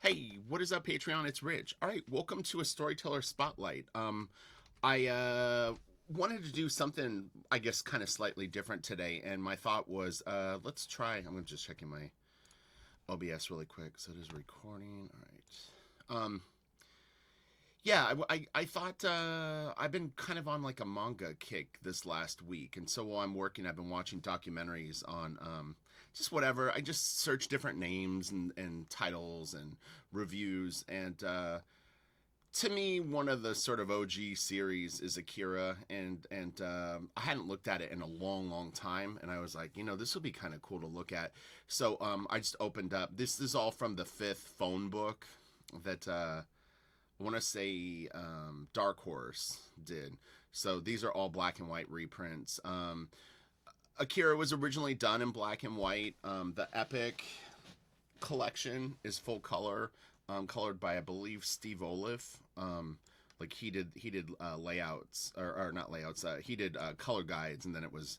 Hey, what is up, Patreon? It's Rich. All right, welcome to a Storyteller Spotlight. I wanted to do something, I guess, kind of slightly different today, and my thought was, let's try. I'm just checking my OBS really quick. So it is recording. All right. Yeah, I thought I've been kind of on like a manga kick this last week, and so while I'm working, I've been watching documentaries on just whatever. I just search different names and titles and reviews, and to me, one of the sort of OG series is Akira, and I hadn't looked at it in a long, long time, and I was like, this would be kind of cool to look at. So I just opened up. This is all from the fifth phone book that I want to say Dark Horse did. So these are all black and white reprints. Akira was originally done in black and white. The Epic collection is full color, colored by I believe Steve Olive. Like he did layouts or not layouts. He did color guides, and then it was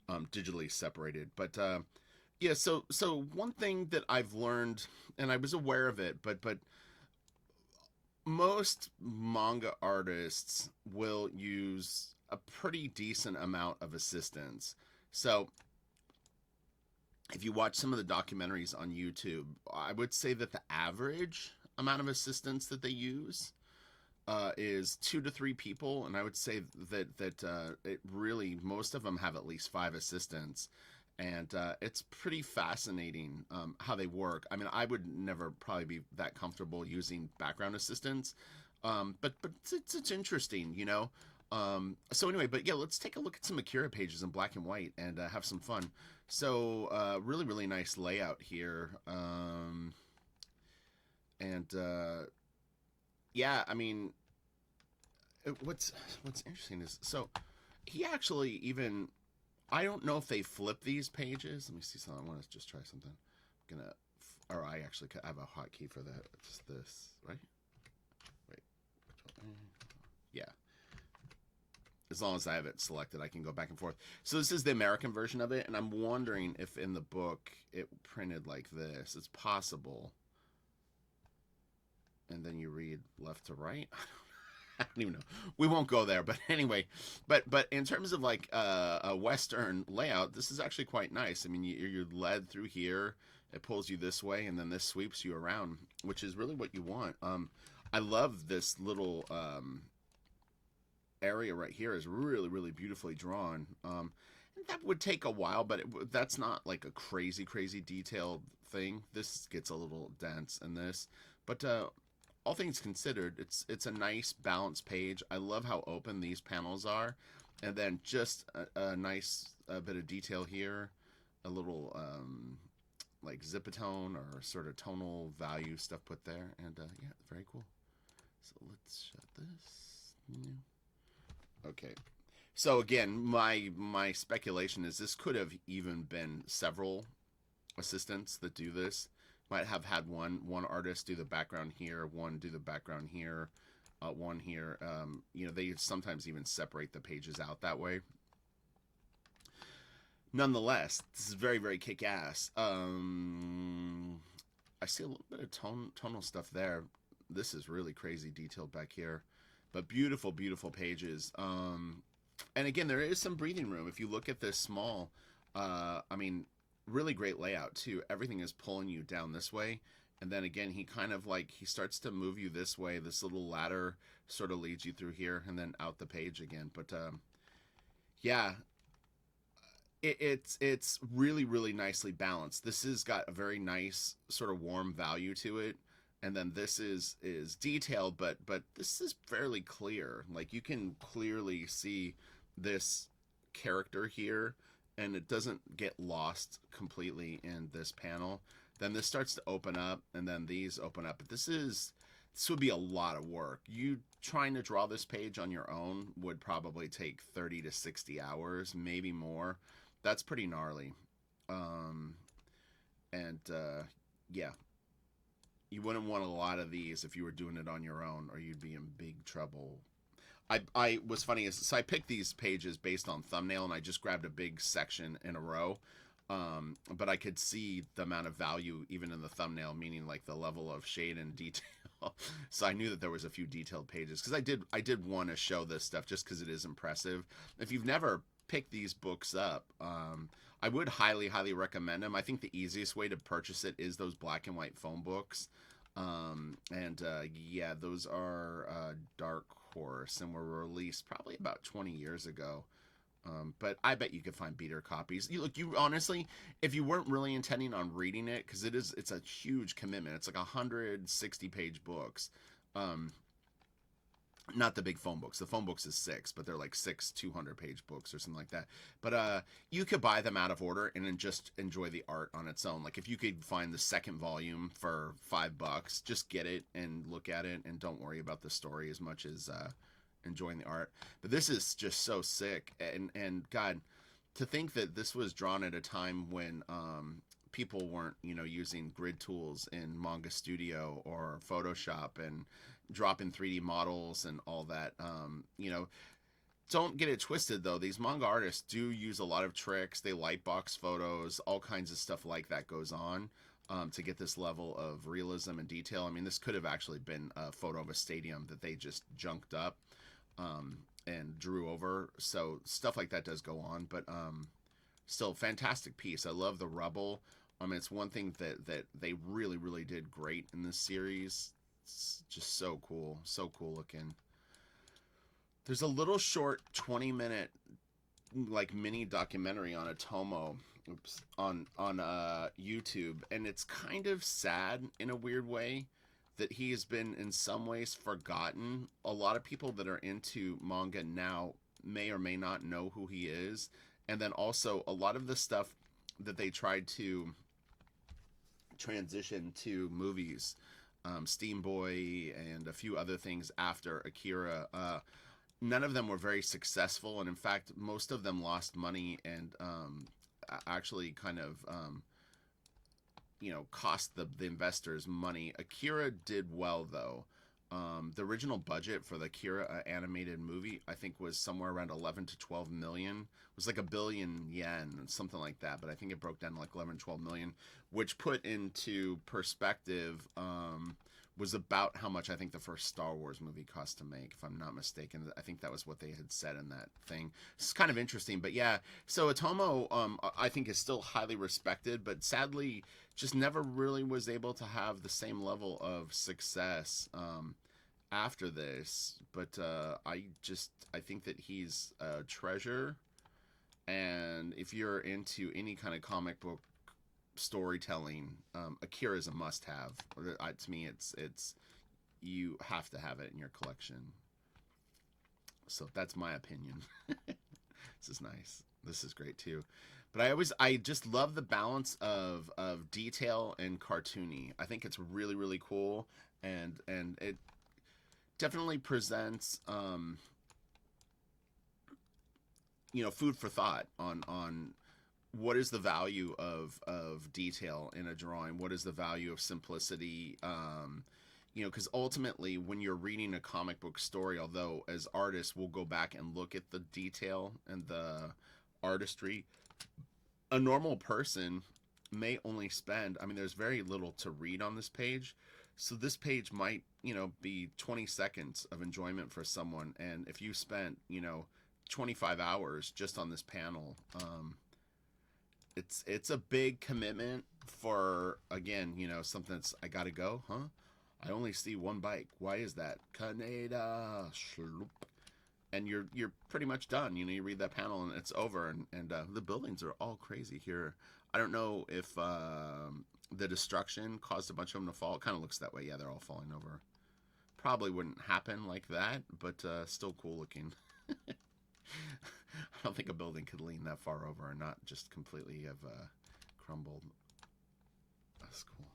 digitally separated. But yeah, so one thing that I've learned, and I was aware of it, but most manga artists will use a pretty decent amount of assistance. So if you watch some of the documentaries on YouTube, I would say that the average amount of assistance that they use is 2 to 3 people, and I would say that it really most of them have at least 5 assistants, and it's pretty fascinating how they work. I mean, I would never probably be that comfortable using background assistants, but it's interesting, you know. So anyway, but yeah, let's take a look at some Akira pages in black and white and have some fun. So really nice layout here, and yeah, I mean, what's interesting is so he actually even I don't know if they flip these pages. Let me see something. I want to just try something. I'm gonna, or I actually have a hotkey for that. It's this, right? Wait, yeah. As long as I have it selected, I can go back and forth. So this is the American version of it, and I'm wondering if in the book it printed like this. It's possible. And then you read left to right. I don't even know. We won't go there, but anyway. But in terms of like a Western layout, this is actually quite nice. I mean, you're led through here. It pulls you this way, and then this sweeps you around, which is really what you want. I love this little area right here. Is really beautifully drawn. And that would take a while, but that's not like a crazy detailed thing. This gets a little dense in this, but all things considered, it's a nice balanced page. I love how open these panels are, and then just a nice bit of detail here, a little like zipatone or sort of tonal value stuff put there, and yeah, very cool. So let's shut this. Okay. So again, my speculation is this could have even been several assistants that do this. Might have had one artist do the background here, one do the background here, one here. They sometimes even separate the pages out that way. Nonetheless, this is very kick ass. I see a little bit of tonal stuff there. This is really crazy detailed back here, but beautiful pages. And again, there is some breathing room if you look at this small. I mean, really great layout too. Everything is pulling you down this way, and then again he kind of like he starts to move you this way. This little ladder sort of leads you through here and then out the page again. But yeah, it's really nicely balanced. This has got a very nice sort of warm value to it, and then this is detailed, but this is fairly clear. Like you can clearly see this character here, and it doesn't get lost completely in this panel. Then this starts to open up, and then these open up. But this would be a lot of work. You trying to draw this page on your own would probably take 30 to 60 hours, maybe more. That's pretty gnarly. And yeah, you wouldn't want a lot of these if you were doing it on your own, or you'd be in big trouble. I was funny, so I picked these pages based on thumbnail, and I just grabbed a big section in a row. But I could see the amount of value even in the thumbnail, meaning like the level of shade and detail. So I knew that there was a few detailed pages because I did want to show this stuff just because it is impressive. If you've never picked these books up, I would highly recommend them. I think the easiest way to purchase it is those black and white phone books. And yeah, those are Dark Horse and were released probably about 20 years ago. But I bet you could find beater copies. You honestly, if you weren't really intending on reading it, because it's a huge commitment. It's like 160-page books. Um, Not the big phone books. The phone books is six, but they're like six 200-page books or something like that. But you could buy them out of order and then just enjoy the art on its own. Like if you could find the second volume for $5, just get it and look at it and don't worry about the story as much as enjoying the art. But this is just so sick, and God, to think that this was drawn at a time when people weren't using grid tools in Manga Studio or Photoshop and dropping 3D models and all that. Don't get it twisted though. These manga artists do use a lot of tricks. They lightbox photos, all kinds of stuff like that goes on. To get this level of realism and detail. I mean, this could have actually been a photo of a stadium that they just junked up and drew over. So stuff like that does go on, but still fantastic piece. I love the rubble. It's one thing that they really did great in this series. It's just so cool looking. There's a little short 20-minute like mini documentary on Otomo, on YouTube, and it's kind of sad in a weird way that he has been in some ways forgotten. A lot of people that are into manga now may or may not know who he is, and then also a lot of the stuff that they tried to transition to movies, Steam Boy and a few other things after Akira, none of them were very successful, and in fact most of them lost money and actually kind of cost the investors money. Akira did well though. The original budget for the Akira animated movie, I think, was somewhere around 11 to 12 million. It was like a billion yen, something like that. But I think it broke down to like 11, 12 million, which put into perspective was about how much I think the first Star Wars movie cost to make, if I'm not mistaken. I think that was what they had said in that thing. It's kind of interesting, but yeah. So Otomo, I think, is still highly respected, but sadly, just never really was able to have the same level of success after this. But I think that he's a treasure, and if you're into any kind of comic book storytelling, Akira is a must-have. To me, it's you have to have it in your collection. So that's my opinion. This is nice. This is great too. But I just love the balance of detail and cartoony. I think it's really cool, and it definitely presents food for thought on what is the value of detail in a drawing? What is the value of simplicity? Because ultimately, when you're reading a comic book story, although as artists we'll go back and look at the detail and the artistry, a normal person may only spend, there's very little to read on this page. So this page might, be 20 seconds of enjoyment for someone. And if you spent, 25 hours just on this panel, it's a big commitment for, again, something that's, I gotta go, huh? I only see one bike. Why is that? Canada. Shloop. And you're pretty much done. You read that panel and it's over. And the buildings are all crazy here. I don't know if the destruction caused a bunch of them to fall. It kind of looks that way. Yeah, they're all falling over. Probably wouldn't happen like that, but still cool looking. I don't think a building could lean that far over and not just completely have crumbled. That's cool.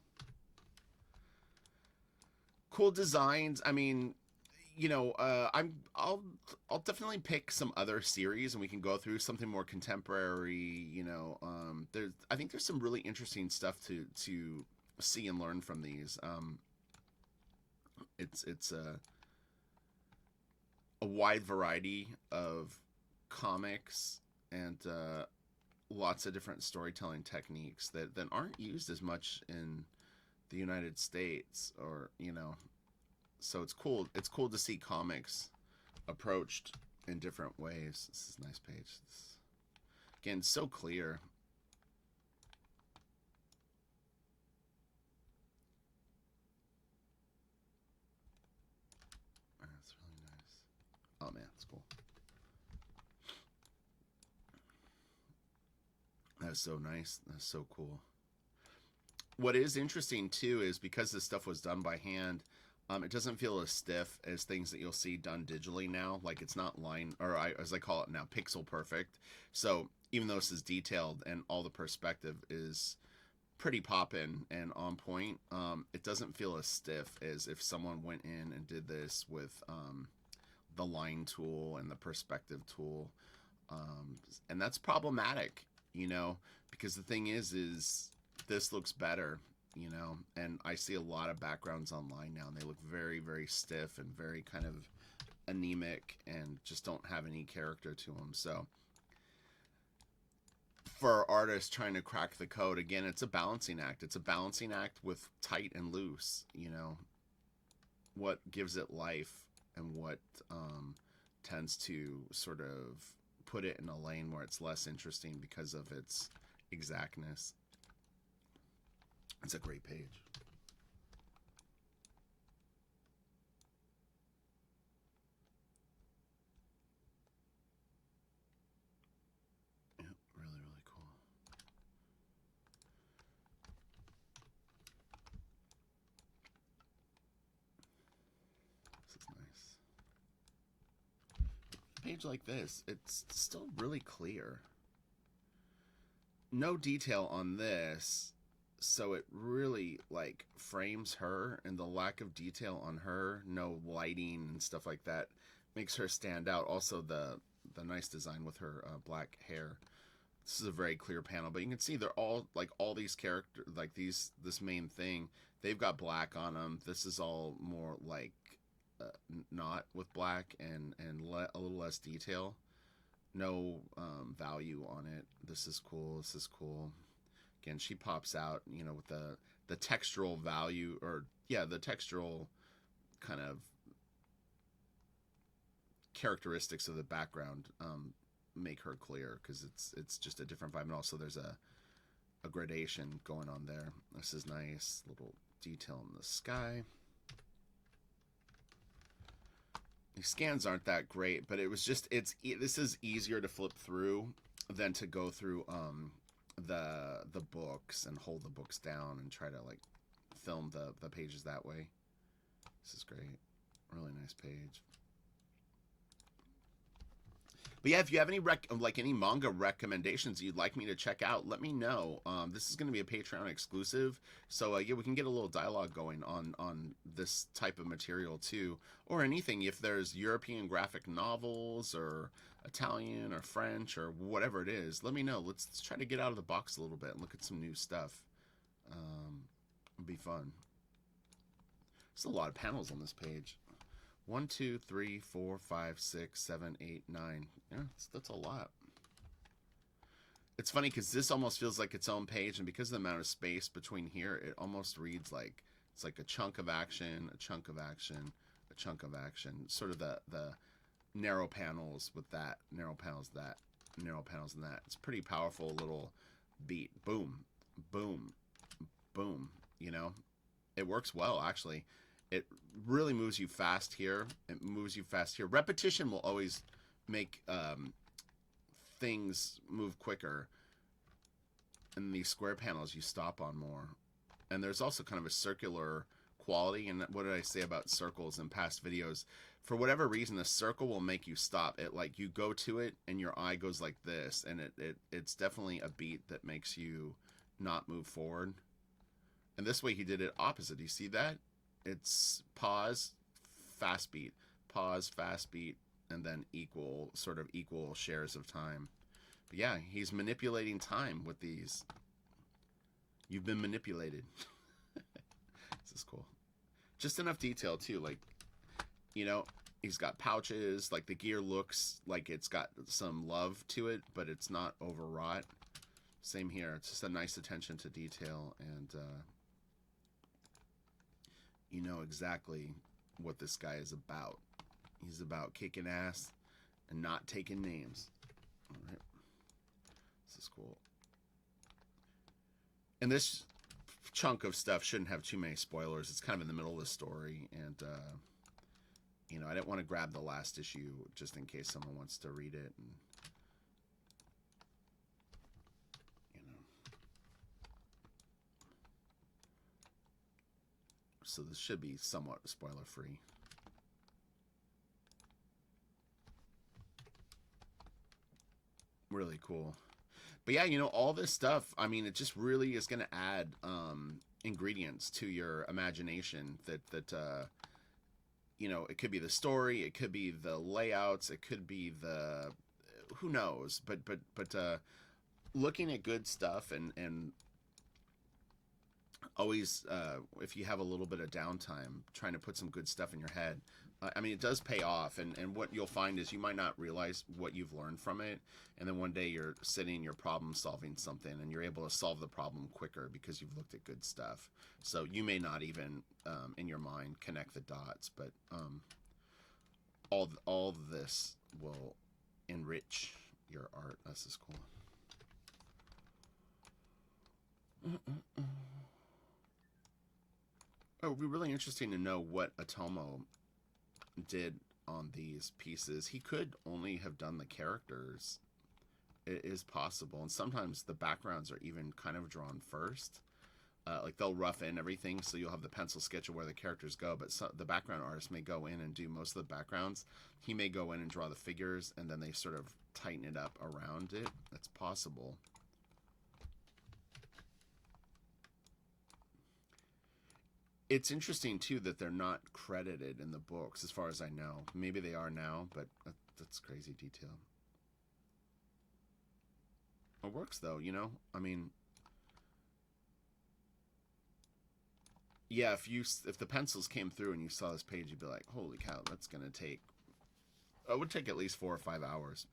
Cool designs. I'll definitely pick some other series and we can go through something more contemporary. I think there's some really interesting stuff to see and learn from these. It's a wide variety of comics, and lots of different storytelling techniques that aren't used as much in the United States, or so it's cool. It's cool to see comics approached in different ways. This is a nice page. Again, so clear. That's really nice. Oh man, it's cool. That's so nice. That's so cool. What is interesting too is because this stuff was done by hand, it doesn't feel as stiff as things that you'll see done digitally now. Like it's not line, or as I call it now, pixel perfect. So even though this is detailed and all the perspective is pretty poppin' and on point, it doesn't feel as stiff as if someone went in and did this with the line tool and the perspective tool, and that's problematic, because the thing is this looks better, and I see a lot of backgrounds online now, and they look very, very stiff and very kind of anemic and just don't have any character to them. So for artists trying to crack the code, again, it's a balancing act. It's a balancing act with tight and loose, what gives it life and what tends to sort of put it in a lane where it's less interesting because of its exactness. It's a great page. Yeah, really, really cool. This is nice. A page like this, it's still really clear. No detail on this, so it really like frames her, and the lack of detail on her, no lighting and stuff like that, makes her stand out. Also the nice design with her black hair. This is a very clear panel, but you can see they're all like all these characters, like this main thing, they've got black on them. This is all more like not with black and a little less detail. No value on it. This is cool. This is cool. Again, she pops out, with the textural value, or yeah, the textural kind of characteristics of the background make her clear, because it's just a different vibe, and also there's a gradation going on there. This is nice, little detail in the sky. These scans aren't that great, but it was just this is easier to flip through than to go through the books and hold the books down and try to like film the pages that way. This is great. Really nice page. But yeah, if you have any manga recommendations you'd like me to check out, let me know. This is going to be a Patreon exclusive, so yeah, we can get a little dialogue going on this type of material too, or anything. If there's European graphic novels or Italian or French or whatever it is, let me know. Let's try to get out of the box a little bit and look at some new stuff. It'll be fun. There's a lot of panels on this page. 1, 2, 3, 4, 5, 6, 7, 8, 9. Yeah, that's a lot. It's funny because this almost feels like its own page, and because of the amount of space between here, it almost reads like it's like a chunk of action, a chunk of action, a chunk of action. Sort of the narrow panels with that, narrow panels that, narrow panels and that. It's a pretty powerful little beat. Boom, boom, boom. It works well, actually. It really moves you fast here. It moves you fast here. Repetition will always make things move quicker. And these square panels you stop on more. And there's also kind of a circular quality. And what did I say about circles in past videos? For whatever reason, the circle will make you stop. It like you go to it and your eye goes like this. And it's definitely a beat that makes you not move forward. And this way he did it opposite. You see that? It's pause, fast beat, pause, fast beat, and then equal shares of time. But yeah, he's manipulating time with these. You've been manipulated. This is cool. Just enough detail too, like, he's got pouches, like the gear looks like it's got some love to it, but it's not overwrought. Same here. It's just a nice attention to detail, and you know exactly what this guy is about. He's about kicking ass and not taking names. All right, this is cool. And this chunk of stuff shouldn't have too many spoilers. It's kind of in the middle of the story, and you know, I didn't want to grab the last issue just in case someone wants to read it. And you know, so this should be somewhat spoiler free. Really cool. But yeah, you know, all this stuff, I mean, it just really is going to add ingredients to your imagination that you know, it could be the story, it could be the layouts, it could be the who knows, but looking at good stuff and always if you have a little bit of downtime, trying to put some good stuff in your head. I mean, it does pay off, and what you'll find is you might not realize what you've learned from it, and then one day you're sitting, you're problem solving something, and you're able to solve the problem quicker because you've looked at good stuff. So you may not even in your mind connect the dots, but all this will enrich your art. This is cool. It would be really interesting to know what Otomo did on these pieces. He could only have done the characters. It is possible, and sometimes the backgrounds are even kind of drawn first. Like they'll rough in everything, so you'll have the pencil sketch of where the characters go, but the background artist may go in and do most of the backgrounds. He may go in and draw the figures, and then they sort of tighten it up around it. That's possible. It's interesting too that they're not credited in the books, as far as I know. Maybe they are now, but that's crazy detail. It works though, you know. I mean, yeah. If the pencils came through and you saw this page, you'd be like, "Holy cow, that's gonna take." It would take at least 4 or 5 hours.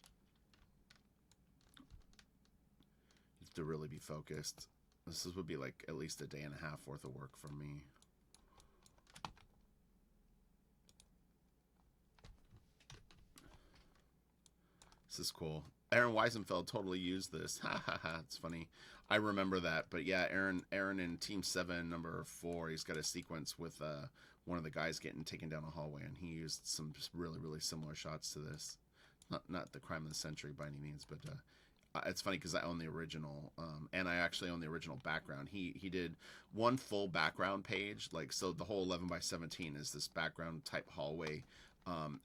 You have to really be focused. Would be like at least a day and a half worth of work for me. This is cool. Aaron Weisenfeld totally used this. Ha ha ha. It's funny. I remember that. But yeah, Aaron in Team 7, number 4, he's got a sequence with one of the guys getting taken down a hallway, and he used some really, really similar shots to this. Not the crime of the century by any means, but it's funny because I own the original, and I actually own the original background. He did one full background page, like, so the whole 11 by 17 is this background type hallway,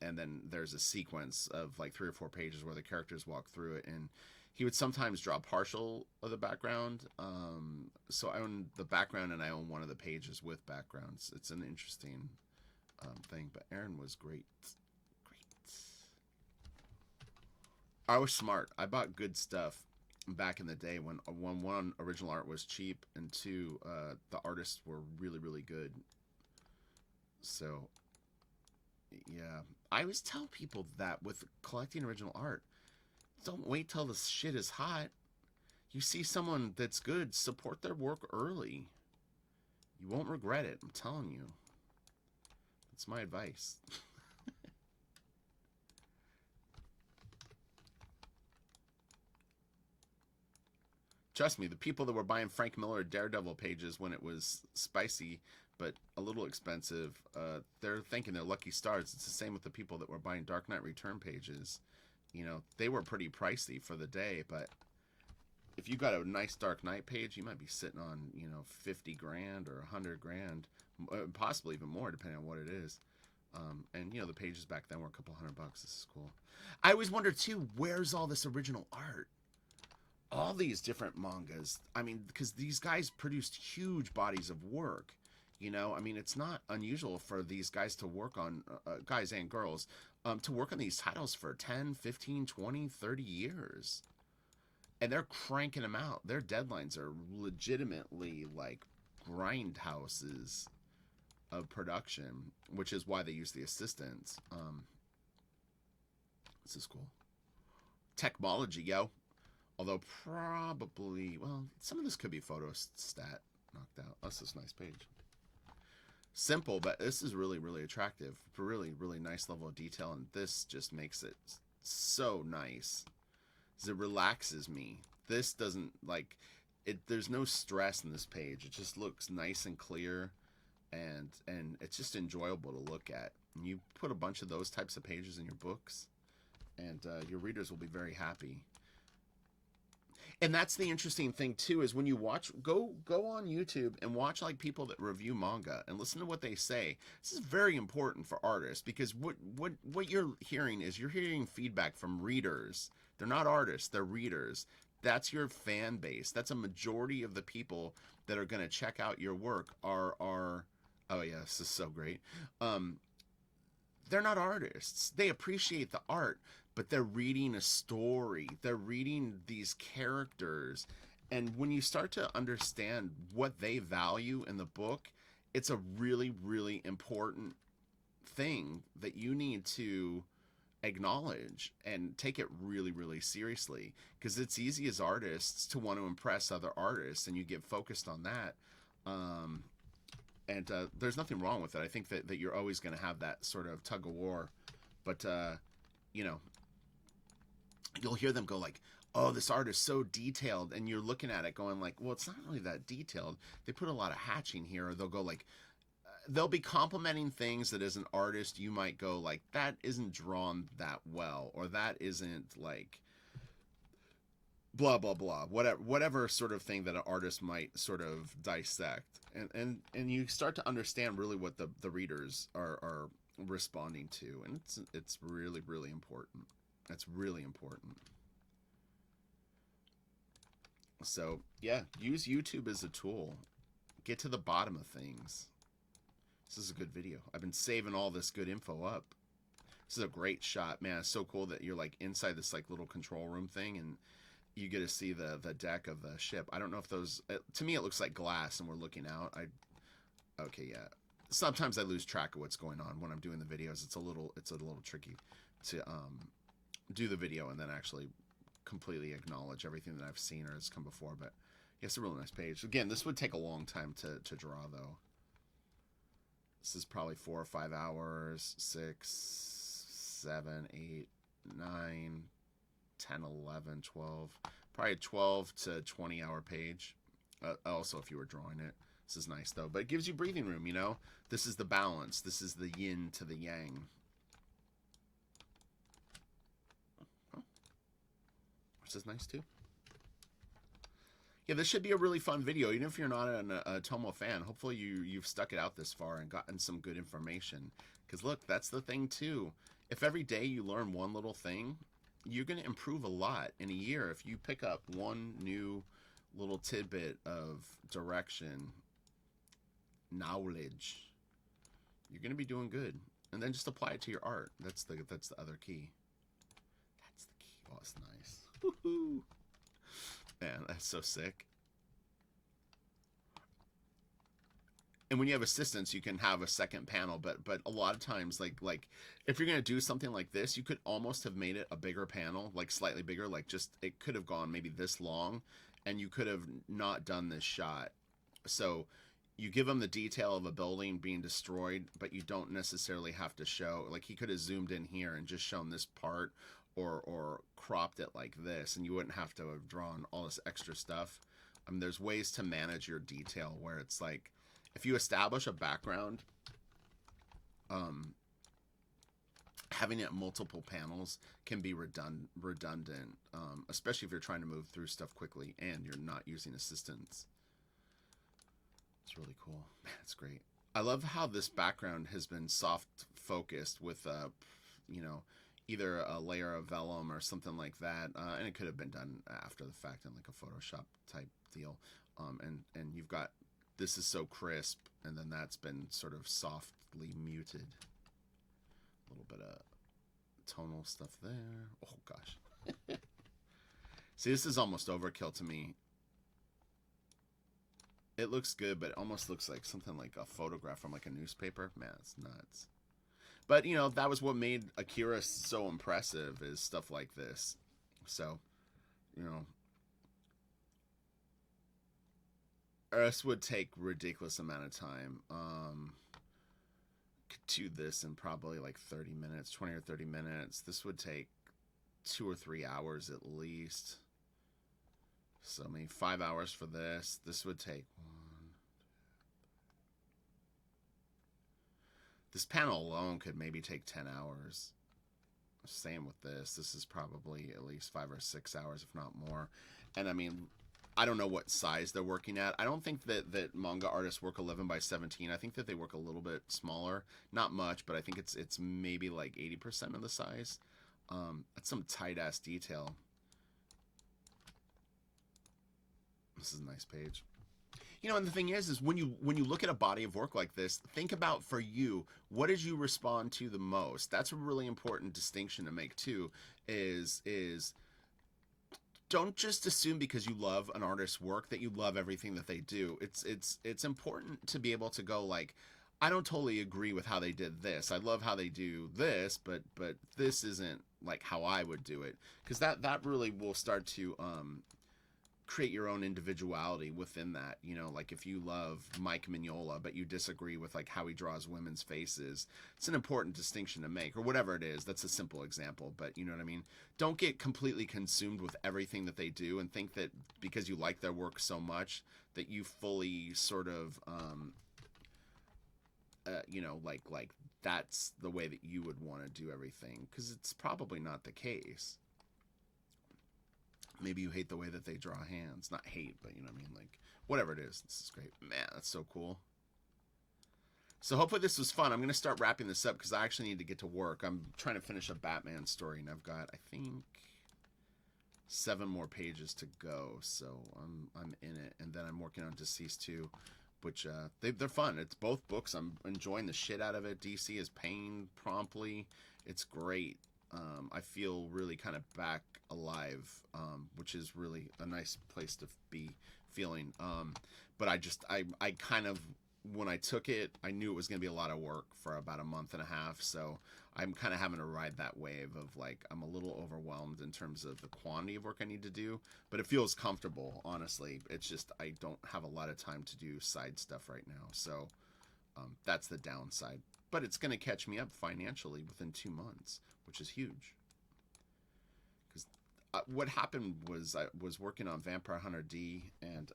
and then there's a sequence of like 3 or 4 pages where the characters walk through it, and he would sometimes draw partial of the background. So I own the background, and I own one of the pages with backgrounds. It's an interesting thing, but Aaron was great. I was smart. I bought good stuff back in the day when one original art was cheap, and two the artists were really, really good. So yeah, I always tell people that with collecting original art, don't wait till the shit is hot. You see someone that's good, support their work early. You won't regret it. I'm telling you. That's my advice. Trust me, the people that were buying Frank Miller Daredevil pages when it was spicy but a little expensive, they're thanking their lucky stars. It's the same with the people that were buying Dark Knight Return pages. You know, they were pretty pricey for the day, but if you got a nice Dark Knight page, you might be sitting on, you know, 50 grand or 100 grand, possibly even more depending on what it is. And you know, the pages back then were a couple $100. This is cool. I always wonder too, where's all this original art? All these different mangas. I mean, because these guys produced huge bodies of work. You know, I mean, it's not unusual for these guys to work on, guys and girls, to work on these titles for 10, 15, 20, 30 years. And they're cranking them out. Their deadlines are legitimately like grindhouses of production, which is why they use the assistants. This is cool. Technology, yo. Although probably, well, some of this could be photo stat knocked out. That's this nice page. Simple, but this is really, really attractive. Really, really nice level of detail, and this just makes it so nice. It relaxes me. This doesn't like it. There's no stress in this page. It just looks nice and clear, and it's just enjoyable to look at. And you put a bunch of those types of pages in your books, and your readers will be very happy. And that's the interesting thing too, is when you watch, go on YouTube and watch like people that review manga and listen to what they say. This is very important for artists, because what you're hearing is you're hearing feedback from readers. They're not artists, they're readers. That's your fan base. That's a majority of the people that are going to check out your work are oh yeah, this is so great. Um they're not artists. They appreciate the art, but they're reading a story. They're reading these characters. And when you start to understand what they value in the book, it's a really, really important thing that you need to acknowledge and take it really, really seriously. Because it's easy as artists to want to impress other artists, and you get focused on that. Um, and there's nothing wrong with it. I think that you're always going to have that sort of tug of war, but you know, you'll hear them go like, "Oh, this art is so detailed," and you're looking at it going like, "Well, it's not really that detailed. They put a lot of hatching here." Or they'll go like, they'll be complimenting things that as an artist you might go like, "That isn't drawn that well," or "That isn't like." Blah blah blah, whatever sort of thing that an artist might sort of dissect, and you start to understand really what the readers are responding to, and it's really, really important. That's really important. So yeah, use YouTube as a tool. Get to the bottom of things. This is a good video. I've been saving all this good info up. This is a great shot, man. It's so cool that you're like inside this like little control room thing, and you get to see the deck of the ship. I don't know if those, to me it looks like glass and we're looking out. Okay, yeah. Sometimes I lose track of what's going on when I'm doing the videos. It's a little tricky to do the video and then actually completely acknowledge everything that I've seen or has come before. But yeah, it's a really nice page. Again, this would take a long time to draw though. This is probably 4 or 5 hours, 6, 7, 8, 9, 10, 11, 12, probably a 12 to 20 hour page. Also, if you were drawing it. This is nice though, but it gives you breathing room, you know? This is the balance. This is the yin to the yang. Oh, this is nice too. Yeah, this should be a really fun video, even if you're not an Otomo fan. Hopefully you've stuck it out this far and gotten some good information. Because look, that's the thing too. If every day you learn one little thing, you're going to improve a lot in a year. If you pick up one new little tidbit of direction, knowledge, you're going to be doing good. And then just apply it to your art. That's the other key. That's the key. Oh, it's nice. Woohoo! Man, that's so sick. And when you have assistants, you can have a second panel, but a lot of times, like if you're gonna do something like this, you could almost have made it a bigger panel, like slightly bigger, like just it could have gone maybe this long, and you could have not done this shot. So you give them the detail of a building being destroyed, but you don't necessarily have to show, like he could have zoomed in here and just shown this part, or cropped it like this, and you wouldn't have to have drawn all this extra stuff. I mean, there's ways to manage your detail where it's like, if you establish a background, having it multiple panels can be redundant, especially if you're trying to move through stuff quickly and you're not using assistants. It's really cool. Man, it's great. I love how this background has been soft focused with, you know, either a layer of vellum or something like that, and it could have been done after the fact in like a Photoshop type deal. And you've got, this is so crisp, and then that's been sort of softly muted. A little bit of tonal stuff there. Oh gosh. See, this is almost overkill to me. It looks good, but it almost looks like something like a photograph from like a newspaper. Man, it's nuts. But, you know, that was what made Akira so impressive, is stuff like this. So, you know, this would take ridiculous amount of time. Could do this in probably like 30 minutes, 20 or 30 minutes. This would take 2 or 3 hours at least. So maybe 5 hours for this. This would take one. This panel alone could maybe take 10 hours. Same with this. This is probably at least 5 or 6 hours, if not more. And I mean, I don't know what size they're working at. I don't think that manga artists work 11 by 17. I think that they work a little bit smaller. Not much, but I think it's maybe like 80% of the size. That's some tight ass detail. This is a nice page. You know, and the thing is when you look at a body of work like this, think about, for you, what did you respond to the most? That's a really important distinction to make too. Is don't just assume because you love an artist's work that you love everything that they do. It's important to be able to go like, I don't totally agree with how they did this. I love how they do this, but this isn't like how I would do it, because that really will start to create your own individuality within that. You know, like if you love Mike Mignola but you disagree with like how he draws women's faces, it's an important distinction to make, or whatever it is. That's a simple example, but you know what I mean. Don't get completely consumed with everything that they do and think that because you like their work so much that you fully sort of you know, like that's the way that you would want to do everything, because it's probably not the case. Maybe you hate the way that they draw hands. Not hate, but you know what I mean? Like, whatever it is. This is great. Man, that's so cool. So hopefully this was fun. I'm going to start wrapping this up because I actually need to get to work. I'm trying to finish a Batman story, and I've got, I think, 7 more pages to go. So I'm in it. And then I'm working on Deceased 2, which they're fun. It's both books. I'm enjoying the shit out of it. DC is paying promptly. It's great. I feel really kind of back alive, which is really a nice place to be feeling. But I kind of, when I took it, I knew it was going to be a lot of work for about a month and a half. So I'm kind of having to ride that wave of like, I'm a little overwhelmed in terms of the quantity of work I need to do, but it feels comfortable, honestly. It's just, I don't have a lot of time to do side stuff right now. So that's the downside. But it's going to catch me up financially within 2 months, which is huge. Because what happened was I was working on Vampire Hunter D and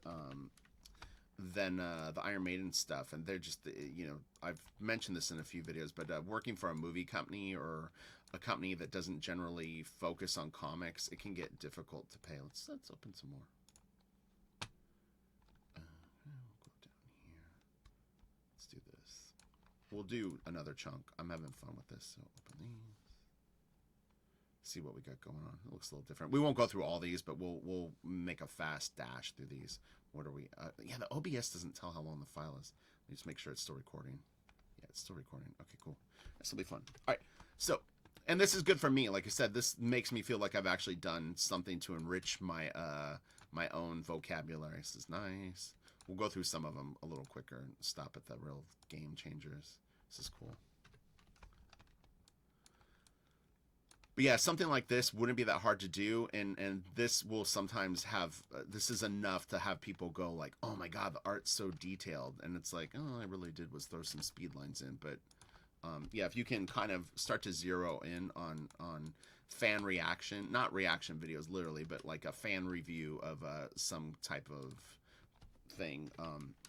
then the Iron Maiden stuff, and they're just, you know, I've mentioned this in a few videos, but working for a movie company or a company that doesn't generally focus on comics, it can get difficult to pay. Let's open some more. We'll go down here. Let's do this. We'll do another chunk. I'm having fun with this, so open these. See what we got going on. It looks a little different. We won't go through all these, but we'll make a fast dash through these. What are we? Yeah, the OBS doesn't tell how long the file is. Let me just make sure it's still recording. Yeah, it's still recording. Okay, cool. This will be fun. All right. So, and this is good for me. Like I said, this makes me feel like I've actually done something to enrich my my own vocabulary. This is nice. We'll go through some of them a little quicker and stop at the real game changers. This is cool. But yeah, something like this wouldn't be that hard to do, and this will sometimes have, this is enough to have people go like, oh my god, the art's so detailed, and it's like, oh, all I really did was throw some speed lines in. But yeah, if you can kind of start to zero in on fan reaction, not reaction videos literally, but like a fan review of some type of thing,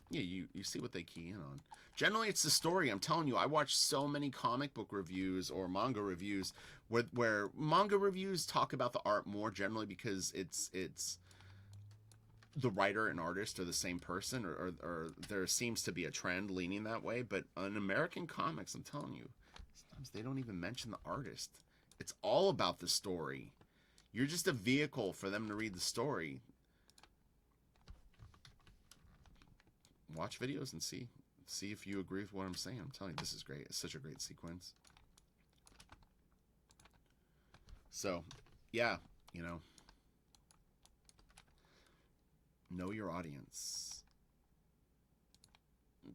yeah, you see what they key in on. Generally, it's the story. I'm telling you, I watch so many comic book reviews or manga reviews where manga reviews talk about the art more generally because it's the writer and artist are the same person, or there seems to be a trend leaning that way. But in American comics, I'm telling you, sometimes they don't even mention the artist. It's all about the story. You're just a vehicle for them to read the story. Watch videos and see if you agree with what I'm saying. I'm telling you, this is great. It's such a great sequence. So, yeah, you know your audience.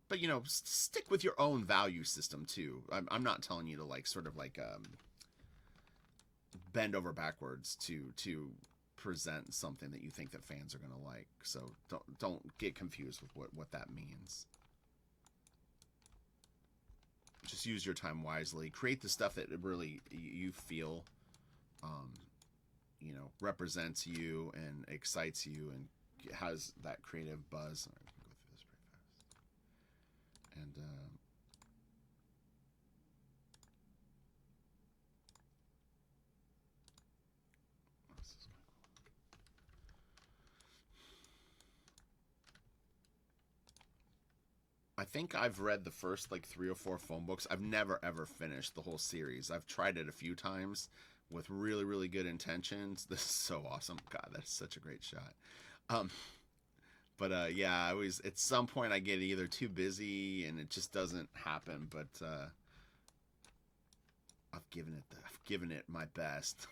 But, you know, stick with your own value system, too. I'm not telling you to, like, sort of, like, bend over backwards to present something that you think that fans are gonna like. So don't get confused with what that means. Just use your time wisely. Create the stuff that really you feel, um, represents you and excites you and has that creative buzz. I can go through this pretty fast. And this is cool. I think I've read the first like 3 or 4 phone books. I've never ever finished the whole series. I've tried it a few times with really really good intentions. This is so awesome. God, that's such a great shot. Um, but yeah, I always at some point I get either too busy and it just doesn't happen. But I've given it my best.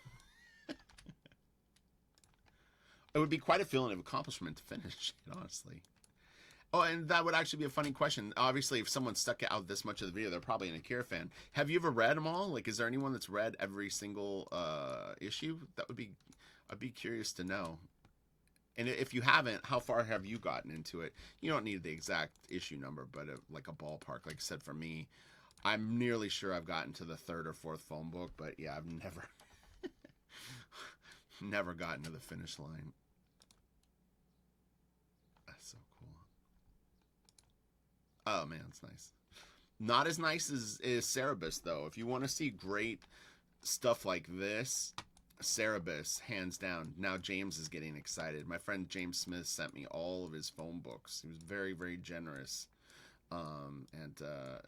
It would be quite a feeling of accomplishment to finish it, honestly. Oh, and that would actually be a funny question. Obviously, if someone stuck out this much of the video, they're probably an Akira fan. Have you ever read them all? Like, is there anyone that's read every single issue? That would be, I'd be curious to know. And if you haven't, how far have you gotten into it? You don't need the exact issue number, but like a ballpark. Like I said, for me, I'm nearly sure I've gotten to the third or fourth phone book, but yeah, I've never, never gotten to the finish line. That's so cool. Oh man, it's nice. Not as nice as Cerebus though. If you want to see great stuff like this, Cerebus, hands down. Now James is getting excited. My friend James Smith sent me all of his phone books. He was very, very generous. And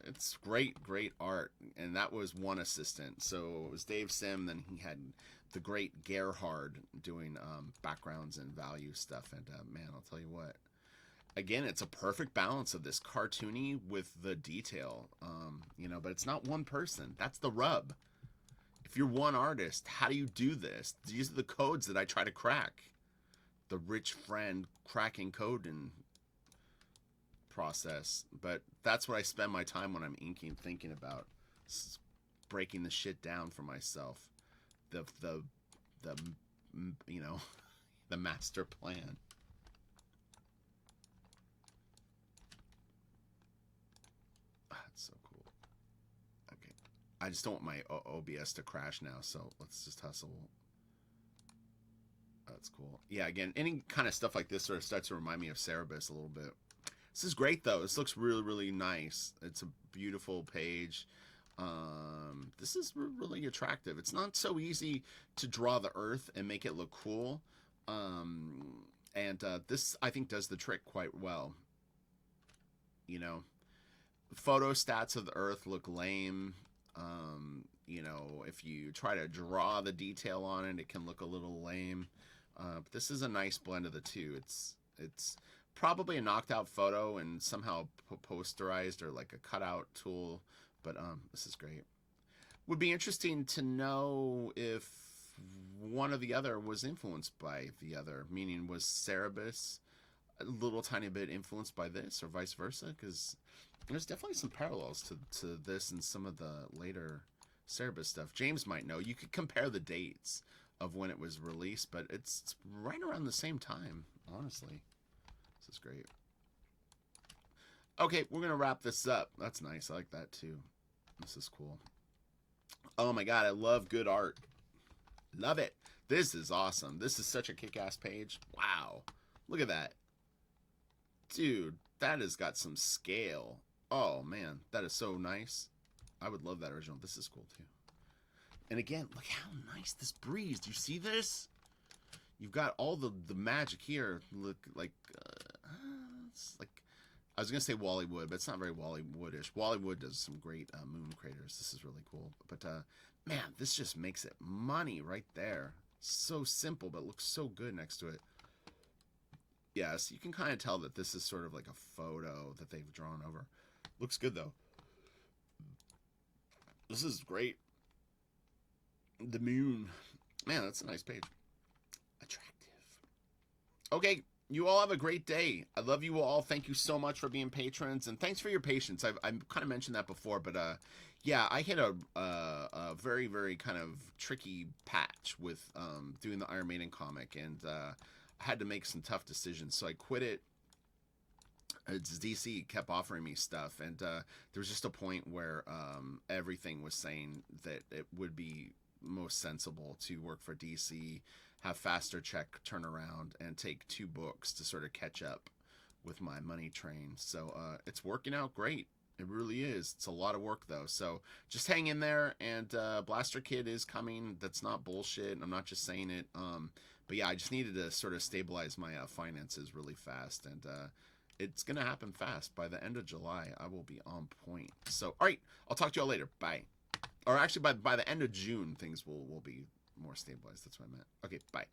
it's great art. And that was one assistant. So it was Dave Sim. Then he had the great Gerhard doing backgrounds and value stuff. And man, I'll tell you what. Again, it's a perfect balance of this cartoony with the detail. But it's not one person. That's the rub. If you're one artist, how do you do this? These are the codes that I try to crack. The rich friend cracking code and process. But that's what I spend my time when I'm inking, thinking about breaking the shit down for myself. The the master plan. That's so cool. Okay. I just don't want my OBS to crash now, so let's just hustle. That's cool. Yeah, again, any kind of stuff like this sort of starts to remind me of Cerebus a little bit. This is great, though. This looks really, really nice. It's a beautiful page. This is really attractive. It's not so easy to draw the Earth and make it look cool. And this, I think, does the trick quite well. Photo stats of the Earth look lame. If you try to draw the detail on it, it can look a little lame. But this is a nice blend of the two. It's probably a knocked out photo and somehow posterized or like a cutout tool. But this is great. Would be interesting to know if one or the other was influenced by the other. Meaning, was Cerebus a little tiny bit influenced by this, or vice versa? Because there's definitely some parallels to this and some of the later Cerebus stuff. James might know. You could compare the dates of when it was released, but it's right around the same time, honestly. This is great. Okay, we're going to wrap this up. That's nice. I like that, too. This is cool. Oh, my God. I love good art. Love it. This is awesome. This is such a kick-ass page. Wow. Look at that. Dude, that has got some scale. Oh, man. That is so nice. I would love that original. This is cool, too. And again, look how nice this breeze. Do you see this? You've got all the magic here. Look like... it's like... I was going to say Wally Wood, but it's not very Wally Woodish. Wally Wood does some great moon craters. This is really cool. But, man, this just makes it money right there. So simple, but looks so good next to it. Yes, you can kind of tell that this is sort of like a photo that they've drawn over. Looks good, though. This is great. The moon. Man, that's a nice page. Attractive. Okay, You all have a great day. I love you all. Thank you so much for being patrons, and thanks for your patience. I kind of mentioned that before, but yeah, I hit a very very kind of tricky patch with doing the Iron Maiden comic, and I had to make some tough decisions. So I quit it. DC kept offering me stuff, and there was just a point where everything was saying that it would be most sensible to work for DC, have faster check turnaround, and take 2 books to sort of catch up with my money train. So it's working out great. It really is. It's a lot of work though. So just hang in there, and Blaster Kid is coming. That's not bullshit. I'm not just saying it. But yeah, I just needed to sort of stabilize my finances really fast, and it's gonna happen fast. By the end of July, I will be on point. So, all right, I'll talk to y'all later. Bye. Or actually, by the end of June, things will be more stabilized. That's what I meant. Okay, bye.